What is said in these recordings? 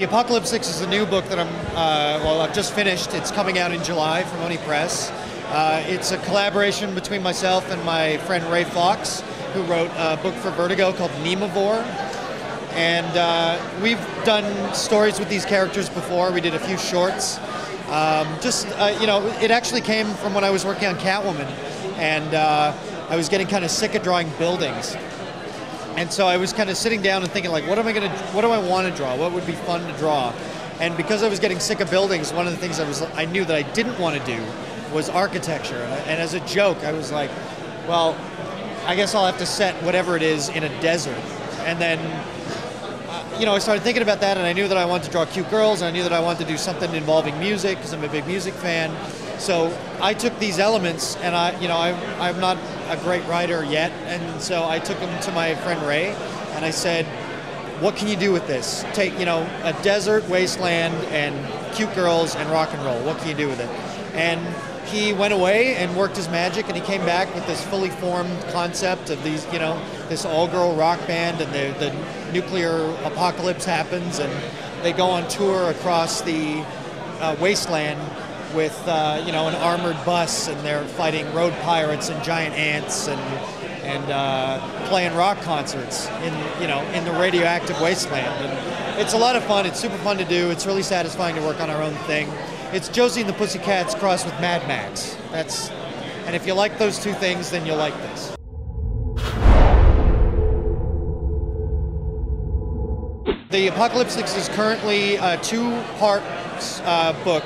The Apocalypse 6 is a new book that I've just finished. It's coming out in July from Oni Press. It's a collaboration between myself and my friend Ray Fox, who wrote a book for Vertigo called Nemivore. And we've done stories with these characters before. We did a few shorts. It actually came from when I was working on Catwoman, and I was getting kind of sick of drawing buildings. And so I was kind of sitting down and thinking, like, what do I want to draw? What would be fun to draw? And because I was getting sick of buildings, one of the things I knew that I didn't want to do was architecture. And as a joke, I was like, well, I guess I'll have to set whatever it is in a desert. And then, I started thinking about that, and I knew that I wanted to draw cute girls, and I knew that I wanted to do something involving music, because I'm a big music fan. So I took these elements, and I'm not a great writer yet, and so I took them to my friend Ray, and I said, what can you do with this? Take, a desert wasteland and cute girls and rock and roll. What can you do with it? And he went away and worked his magic, and he came back with this fully formed concept of these, this all-girl rock band, and the nuclear apocalypse happens, and they go on tour across the wasteland with an armored bus, and they're fighting road pirates and giant ants and playing rock concerts in the radioactive wasteland. And it's a lot of fun. It's super fun to do. It's really satisfying to work on our own thing. It's Josie and the Pussycats crossed with Mad Max. And if you like those two things, then you'll like this. The Apocalypse 6 is currently a two-part book.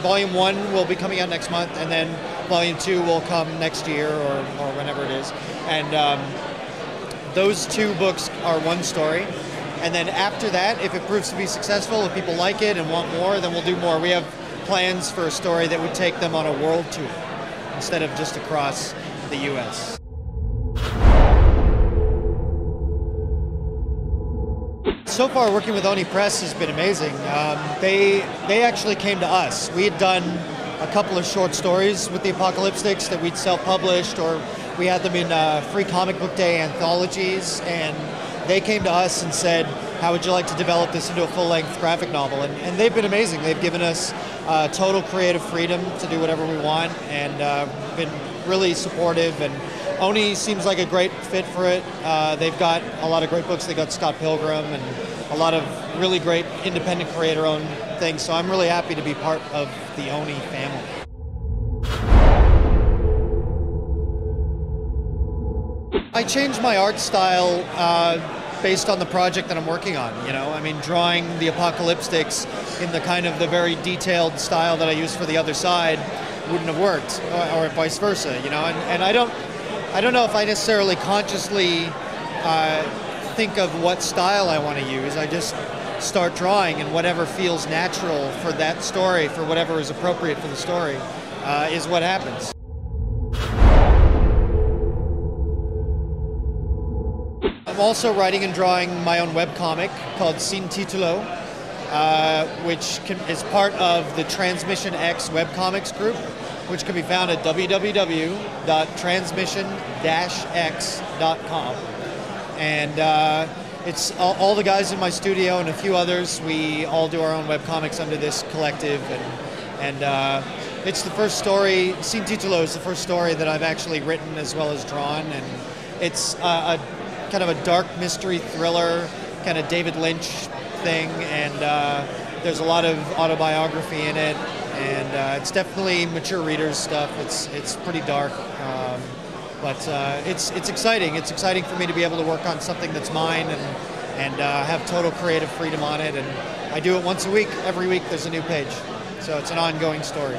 Volume 1 will be coming out next month, and then Volume 2 will come next year or whenever it is. And those two books are one story. And then after that, if it proves to be successful, if people like it and want more, then we'll do more. We have plans for a story that would take them on a world tour instead of just across the U.S. So far, working with Oni Press has been amazing. They actually came to us. We had done a couple of short stories with the Apocalypse 6 that we'd self-published, or we had them in free comic book day anthologies, and they came to us and said, how would you like to develop this into a full-length graphic novel? And they've been amazing. They've given us total creative freedom to do whatever we want, and been really supportive. And Oni seems like a great fit for it. They've got a lot of great books. They got Scott Pilgrim and a lot of really great independent creator-owned things. So I'm really happy to be part of the Oni family. I changed my art style based on the project that I'm working on. Drawing the Apocalyptics in the kind of the very detailed style that I use for The Other Side wouldn't have worked, or vice versa. And I don't know if I necessarily consciously think of what style I want to use. I just start drawing, and whatever feels natural for that story, for whatever is appropriate for the story, is what happens. I'm also writing and drawing my own webcomic called Sin Titulo, which is part of the Transmission X webcomics group, which can be found at www.transmission-x.com. And it's all the guys in my studio and a few others. We all do our own webcomics under this collective, and it's the first story. Sin Titulo is the first story that I've actually written as well as drawn, and it's a kind of a dark mystery thriller, kind of David Lynch thing, and there's a lot of autobiography in it, and it's definitely mature readers stuff. It's pretty dark, but it's exciting. It's exciting for me to be able to work on something that's mine and have total creative freedom on it. And I do it once a week. Every week there's a new page, so it's an ongoing story.